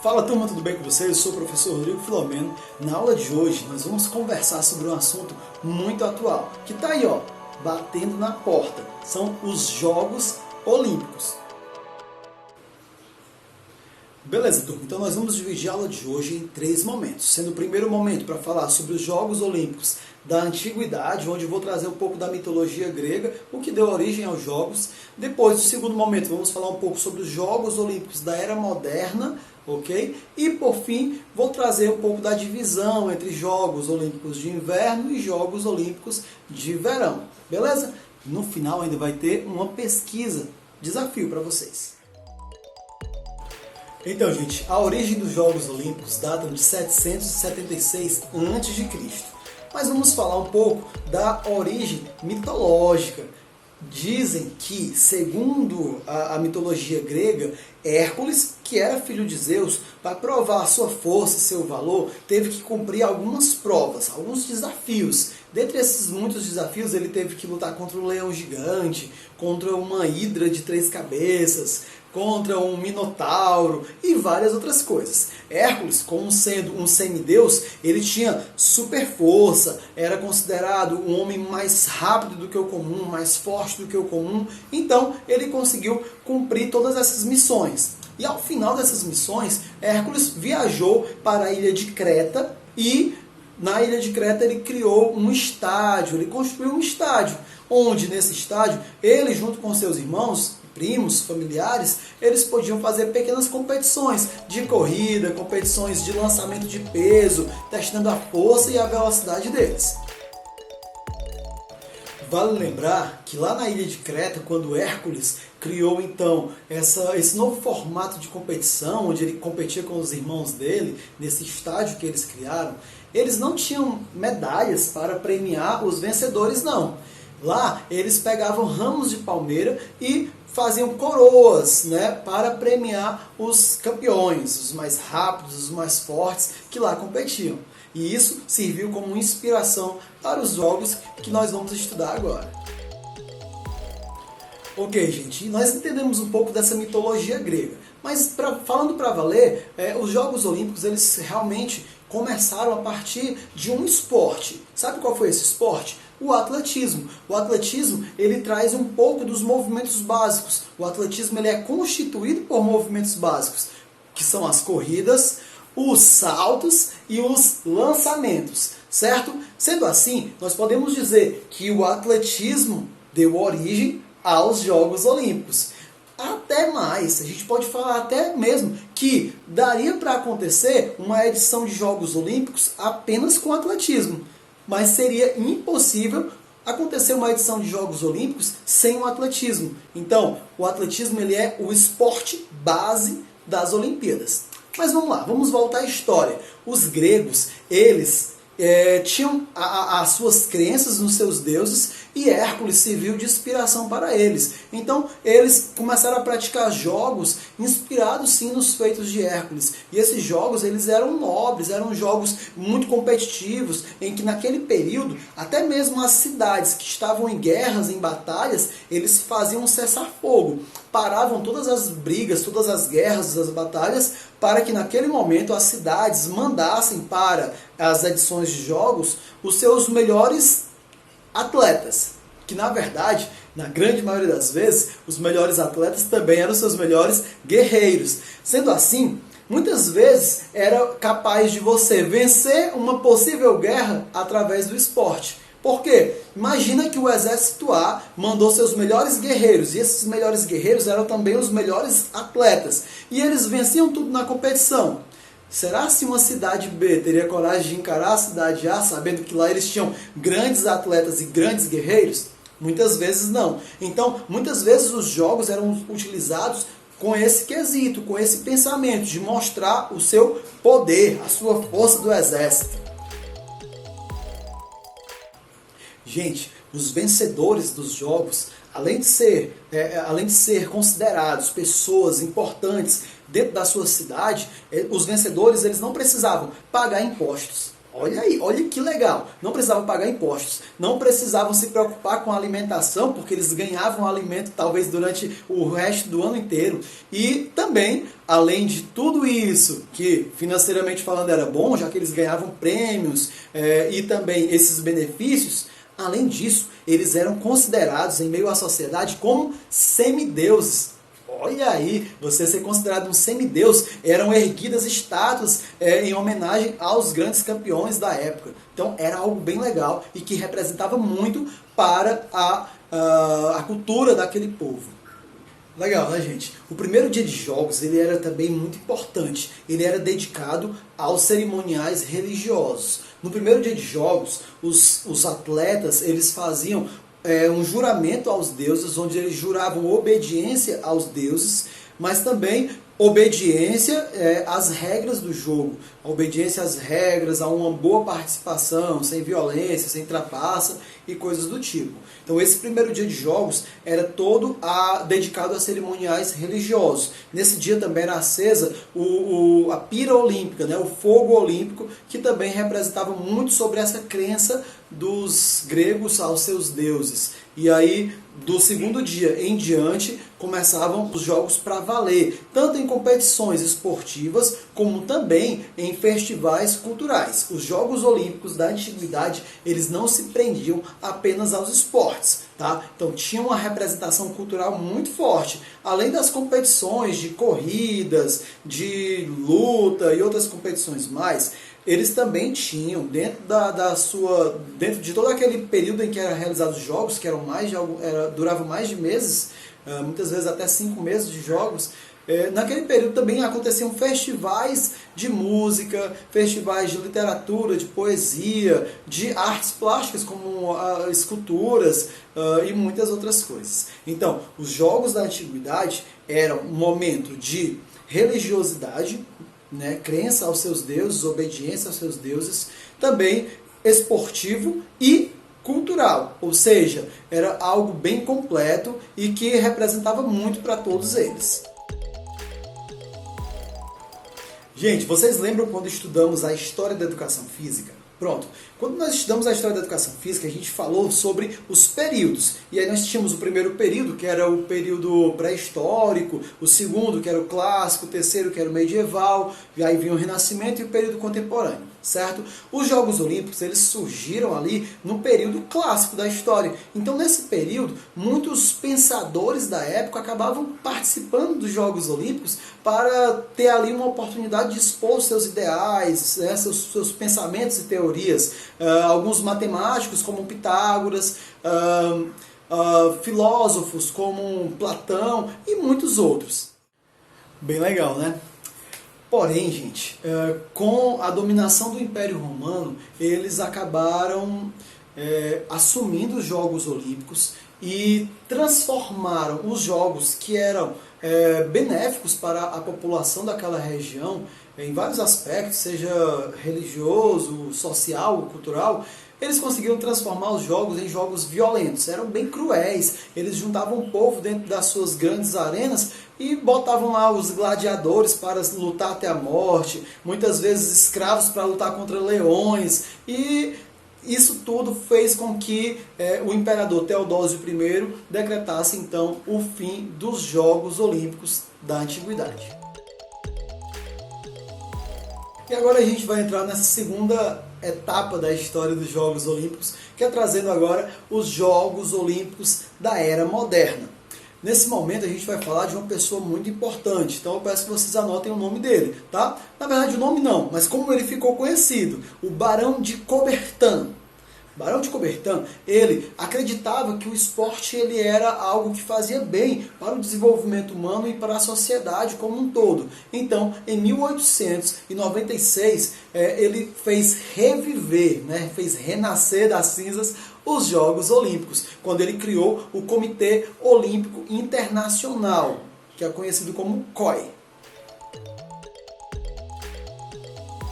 Fala turma, tudo bem com vocês? Eu sou o professor Rodrigo Filomeno. Na aula de hoje nós vamos conversar sobre um assunto muito atual, que está aí, ó, batendo na porta. São os Jogos Olímpicos. Beleza, turma? Então nós vamos dividir a aula de hoje em 3 momentos, sendo o primeiro momento para falar sobre os Jogos Olímpicos da Antiguidade, onde eu vou trazer um pouco da mitologia grega, o que deu origem aos Jogos. Depois, no segundo momento, vamos falar um pouco sobre os Jogos Olímpicos da Era Moderna, ok? E, por fim, vou trazer um pouco da divisão entre Jogos Olímpicos de Inverno e Jogos Olímpicos de Verão, beleza? No final ainda vai ter uma pesquisa, desafio para vocês. Então, gente, a origem dos Jogos Olímpicos data de 776 a.C. Mas vamos falar um pouco da origem mitológica. Dizem que, segundo a mitologia grega, Hércules, que era filho de Zeus, para provar sua força e seu valor, teve que cumprir algumas provas, alguns desafios. Dentre esses muitos desafios, ele teve que lutar contra um leão gigante, contra uma hidra de 3 cabeças, contra um minotauro e várias outras coisas. Hércules, como sendo um semideus, ele tinha super força, era considerado um homem mais rápido do que o comum, mais forte do que o comum, então ele conseguiu cumprir todas essas missões. E ao final dessas missões, Hércules viajou para a ilha de Creta e na ilha de Creta ele criou um estádio, ele construiu um estádio, onde nesse estádio, ele junto com seus irmãos, primos, familiares, eles podiam fazer pequenas competições de corrida, competições de lançamento de peso, testando a força e a velocidade deles. Vale lembrar que lá na ilha de Creta, quando Hércules criou então esse novo formato de competição, onde ele competia com os irmãos dele, nesse estádio que eles criaram, eles não tinham medalhas para premiar os vencedores, não. Lá eles pegavam ramos de palmeira e faziam coroas, né, para premiar os campeões, os mais rápidos, os mais fortes que lá competiam. E isso serviu como inspiração para os jogos que nós vamos estudar agora. Ok, gente, nós entendemos um pouco dessa mitologia grega, mas falando para valer, os Jogos Olímpicos eles realmente começaram a partir de um esporte. Sabe qual foi esse esporte? O atletismo. O atletismo ele traz um pouco dos movimentos básicos. O atletismo ele é constituído por movimentos básicos, que são as corridas, os saltos e os lançamentos, certo? Sendo assim, nós podemos dizer que o atletismo deu origem aos Jogos Olímpicos. Até mais, a gente pode falar até mesmo que daria para acontecer uma edição de Jogos Olímpicos apenas com atletismo, mas seria impossível acontecer uma edição de Jogos Olímpicos sem o atletismo. Então, o atletismo ele é o esporte base das Olimpíadas. Mas vamos lá, vamos voltar à história. Os gregos, eles tinham as suas crenças nos seus deuses e Hércules serviu de inspiração para eles. Então eles começaram a praticar jogos inspirados sim nos feitos de Hércules. E esses jogos eles eram nobres, eram jogos muito competitivos, em que naquele período até mesmo as cidades que estavam em guerras, em batalhas, eles faziam um cessar-fogo. Paravam todas as brigas, todas as guerras, as batalhas, para que naquele momento as cidades mandassem para as edições de jogos os seus melhores atletas. Que na verdade, na grande maioria das vezes, os melhores atletas também eram os seus melhores guerreiros. Sendo assim, muitas vezes era capaz de você vencer uma possível guerra através do esporte. Por quê? Imagina que o exército A mandou seus melhores guerreiros, e esses melhores guerreiros eram também os melhores atletas, e eles venciam tudo na competição. Será se uma cidade B teria coragem de encarar a cidade A, sabendo que lá eles tinham grandes atletas e grandes guerreiros? Muitas vezes não. Então, muitas vezes os jogos eram utilizados com esse quesito, com esse pensamento de mostrar o seu poder, a sua força do exército. Gente, os vencedores dos jogos, além de ser considerados pessoas importantes dentro da sua cidade, os vencedores eles não precisavam pagar impostos. Olha aí, olha que legal. Não precisavam pagar impostos, não precisavam se preocupar com a alimentação, porque eles ganhavam alimento talvez durante o resto do ano inteiro. E também, além de tudo isso, que financeiramente falando era bom, já que eles ganhavam prêmios e também esses benefícios, além disso, eles eram considerados em meio à sociedade como semideuses. Olha aí, você ser considerado um semideus, eram erguidas estátuas em homenagem aos grandes campeões da época. Então era algo bem legal e que representava muito para a cultura daquele povo. Legal, né, gente? O primeiro dia de jogos ele era também muito importante. Ele era dedicado aos cerimoniais religiosos. No primeiro dia de jogos, os atletas eles faziam um juramento aos deuses, onde eles juravam obediência aos deuses, mas também obediência às regras do jogo, a obediência às regras, a uma boa participação, sem violência, sem trapaça e coisas do tipo. Então esse primeiro dia de jogos era todo dedicado a cerimoniais religiosos. Nesse dia também era acesa a pira olímpica, né, o fogo olímpico, que também representava muito sobre essa crença dos gregos aos seus deuses. E aí, do segundo dia em diante, começavam os jogos para valer, tanto em competições esportivas, como também em festivais culturais. Os Jogos Olímpicos da Antiguidade, eles não se prendiam apenas aos esportes, tá? Então tinha uma representação cultural muito forte. Além das competições de corridas, de luta e outras competições mais, eles também tinham, dentro dentro de todo aquele período em que eram realizados os jogos, que duravam mais de meses, muitas vezes até 5 meses de jogos, naquele período também aconteciam festivais de música, festivais de literatura, de poesia, de artes plásticas como esculturas e muitas outras coisas. Então, os jogos da antiguidade eram um momento de religiosidade, né, crença aos seus deuses, obediência aos seus deuses, também esportivo e cultural, ou seja, era algo bem completo e que representava muito para todos eles. Gente, vocês lembram quando estudamos a história da educação física? Pronto, quando nós estudamos a história da educação física, a gente falou sobre os períodos. E aí nós tínhamos o primeiro período, que era o período pré-histórico, o segundo, que era o clássico, o terceiro, que era o medieval, e aí vinha o Renascimento e o período contemporâneo, certo? Os Jogos Olímpicos, eles surgiram ali no período clássico da história. Então, nesse período, muitos pensadores da época acabavam participando dos Jogos Olímpicos para ter ali uma oportunidade de expor seus ideais, né, seus pensamentos e teorias. Alguns matemáticos, como Pitágoras, filósofos como Platão e muitos outros. Bem legal, né? Porém, gente, com a dominação do Império Romano, eles acabaram assumindo os Jogos Olímpicos e transformaram os jogos que eram benéficos para a população daquela região, em vários aspectos, seja religioso, social, cultural. Eles conseguiram transformar os jogos em jogos violentos, eram bem cruéis. Eles juntavam o povo dentro das suas grandes arenas e botavam lá os gladiadores para lutar até a morte, muitas vezes escravos para lutar contra leões. E isso tudo fez com que o imperador Teodósio I decretasse então o fim dos Jogos Olímpicos da Antiguidade. E agora a gente vai entrar nessa segunda etapa da história dos Jogos Olímpicos, que é trazendo agora os Jogos Olímpicos da Era Moderna. Nesse momento a gente vai falar de uma pessoa muito importante, então eu peço que vocês anotem o nome dele, tá? Na verdade o nome não, mas como ele ficou conhecido, o Barão de Coubertin. Barão de Coubertin, ele acreditava que o esporte ele era algo que fazia bem para o desenvolvimento humano e para a sociedade como um todo. Então, em 1896, ele fez reviver, né, fez renascer das cinzas os Jogos Olímpicos, quando ele criou o Comitê Olímpico Internacional, que é conhecido como COI.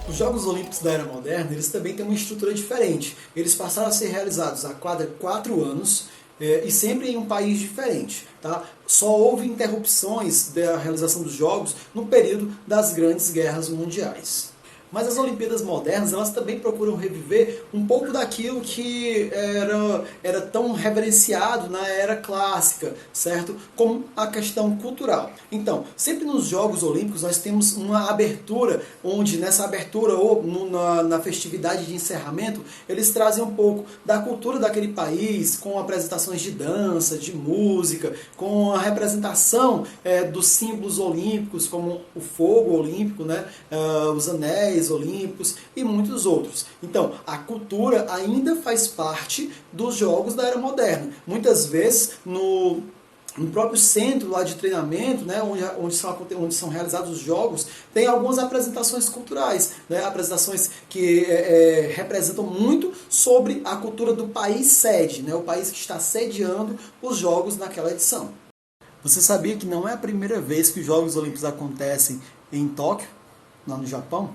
Os Jogos Olímpicos da Era Moderna, eles também têm uma estrutura diferente. Eles passaram a ser realizados a cada 4 anos e sempre em um país diferente. Tá? Só houve interrupções da realização dos Jogos no período das grandes guerras mundiais. Mas as Olimpíadas modernas, elas também procuram reviver um pouco daquilo que era tão reverenciado na era clássica, certo? Como a questão cultural. Então, sempre nos Jogos Olímpicos nós temos uma abertura, onde nessa abertura ou na festividade de encerramento, eles trazem um pouco da cultura daquele país, com apresentações de dança, de música, com a representação dos símbolos olímpicos, como o fogo olímpico, né? Os anéis olímpicos e muitos outros. Então, a cultura ainda faz parte dos jogos da era moderna. Muitas vezes, no próprio centro lá de treinamento, né, onde são realizados os jogos, tem algumas apresentações culturais, né, apresentações que representam muito sobre a cultura do país sede, né, o país que está sediando os jogos naquela edição. Você sabia que não é a primeira vez que os Jogos Olímpicos acontecem em Tóquio, lá no Japão?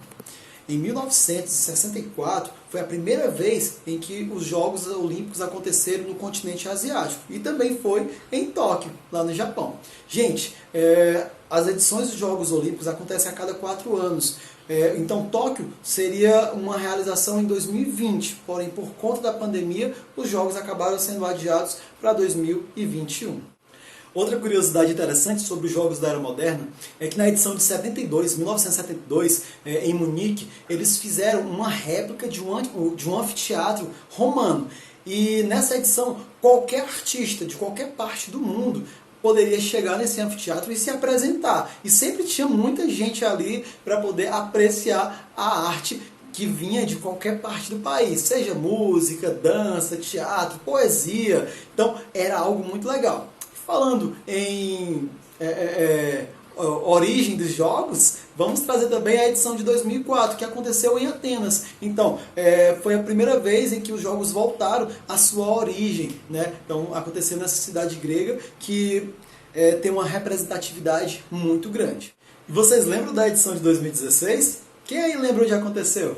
Em 1964 foi a primeira vez em que os Jogos Olímpicos aconteceram no continente asiático. E também foi em Tóquio, lá no Japão. Gente, as edições dos Jogos Olímpicos acontecem a cada 4 anos. Então Tóquio seria uma realização em 2020. Porém, por conta da pandemia, os Jogos acabaram sendo adiados para 2021. Outra curiosidade interessante sobre os Jogos da Era Moderna é que na edição de 1972, em Munique, eles fizeram uma réplica de um anfiteatro romano. E nessa edição, qualquer artista de qualquer parte do mundo poderia chegar nesse anfiteatro e se apresentar. E sempre tinha muita gente ali para poder apreciar a arte que vinha de qualquer parte do país, seja música, dança, teatro, poesia. Então era algo muito legal. Falando em origem dos jogos, vamos trazer também a edição de 2004, que aconteceu em Atenas. Então, foi a primeira vez em que os jogos voltaram à sua origem, né? Então, aconteceu nessa cidade grega que tem uma representatividade muito grande. E vocês lembram da edição de 2016? Quem aí lembra onde aconteceu?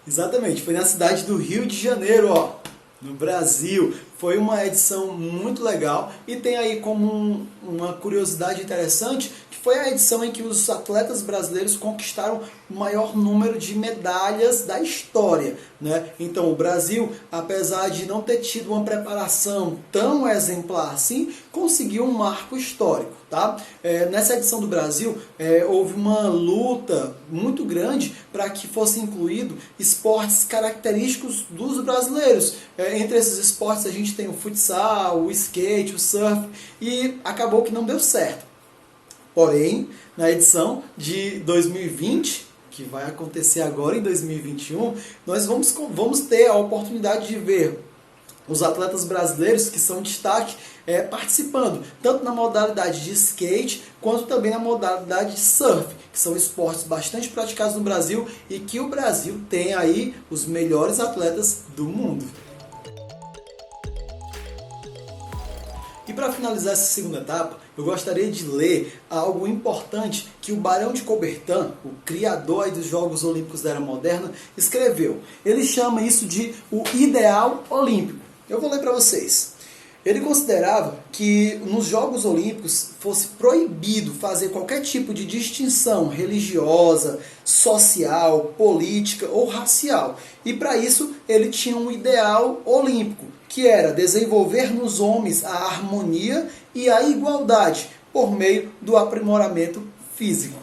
Exatamente, foi na cidade do Rio de Janeiro, ó, no Brasil. Foi uma edição muito legal e tem aí como uma curiosidade interessante que foi a edição em que os atletas brasileiros conquistaram o maior número de medalhas da história, né? Então o Brasil, apesar de não ter tido uma preparação tão exemplar assim, conseguiu um marco histórico, tá? Nessa edição do Brasil houve uma luta muito grande para que fosse incluído esportes característicos dos brasileiros. Entre esses esportes a gente tem o futsal, o skate, o surf, e acabou que não deu certo. Porém, na edição de 2020, que vai acontecer agora em 2021, nós vamos ter a oportunidade de ver os atletas brasileiros que são destaque participando, tanto na modalidade de skate, quanto também na modalidade de surf, que são esportes bastante praticados no Brasil e que o Brasil tem aí os melhores atletas do mundo. E para finalizar essa segunda etapa, eu gostaria de ler algo importante que o Barão de Coubertin, o criador aí dos Jogos Olímpicos da Era Moderna, escreveu. Ele chama isso de o ideal olímpico. Eu vou ler para vocês. Ele considerava que nos Jogos Olímpicos fosse proibido fazer qualquer tipo de distinção religiosa, social, política ou racial. E para isso ele tinha um ideal olímpico, que era desenvolver nos homens a harmonia e a igualdade por meio do aprimoramento físico.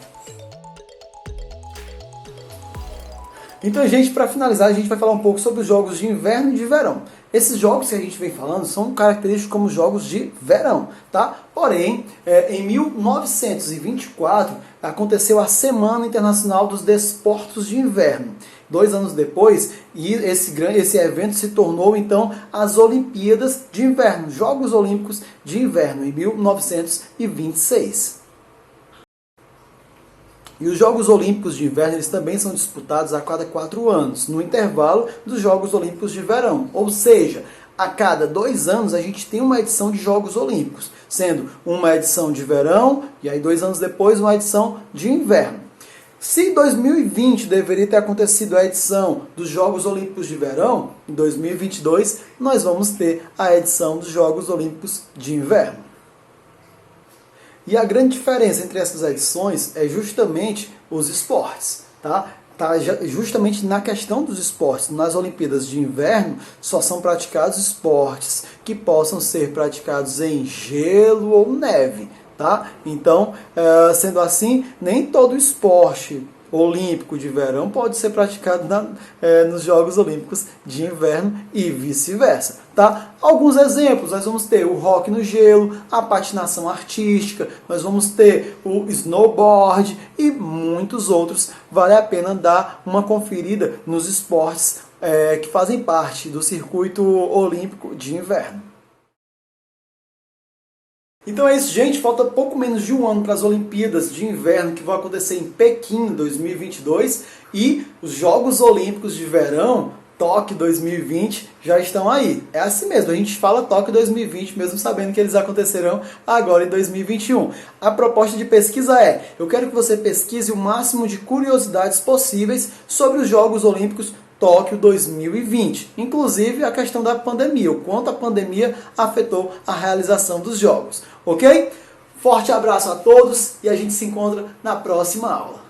Então, gente, para finalizar, a gente vai falar um pouco sobre os jogos de inverno e de verão. Esses jogos que a gente vem falando são característicos como jogos de verão, tá? Porém, em 1924 aconteceu a Semana Internacional dos Desportos de Inverno. 2 anos depois, esse evento se tornou então as Olimpíadas de Inverno, Jogos Olímpicos de Inverno, em 1926. E os Jogos Olímpicos de Inverno eles também são disputados a cada 4 anos, no intervalo dos Jogos Olímpicos de Verão. Ou seja, a cada 2 anos a gente tem uma edição de Jogos Olímpicos, sendo uma edição de verão e aí 2 anos depois uma edição de inverno. Se em 2020 deveria ter acontecido a edição dos Jogos Olímpicos de Verão, em 2022 nós vamos ter a edição dos Jogos Olímpicos de Inverno. E a grande diferença entre essas edições é justamente os esportes. tá? Tá justamente na questão dos esportes. Nas Olimpíadas de Inverno só são praticados esportes que possam ser praticados em gelo ou neve, tá? Então, sendo assim, nem todo esporte olímpico de verão pode ser praticado nos Jogos Olímpicos de Inverno e vice-versa, tá? Alguns exemplos, nós vamos ter o hóquei no gelo, a patinação artística, nós vamos ter o snowboard e muitos outros. Vale a pena dar uma conferida nos esportes que fazem parte do circuito olímpico de inverno. Então é isso, gente. Falta pouco menos de um ano para as Olimpíadas de Inverno que vão acontecer em Pequim em 2022 e os Jogos Olímpicos de Verão, Tóquio 2020, já estão aí. É assim mesmo, a gente fala Tóquio 2020 mesmo sabendo que eles acontecerão agora em 2021. A proposta de pesquisa é: eu quero que você pesquise o máximo de curiosidades possíveis sobre os Jogos Olímpicos Tóquio 2020, inclusive a questão da pandemia, o quanto a pandemia afetou a realização dos jogos, ok? Forte abraço a todos e a gente se encontra na próxima aula.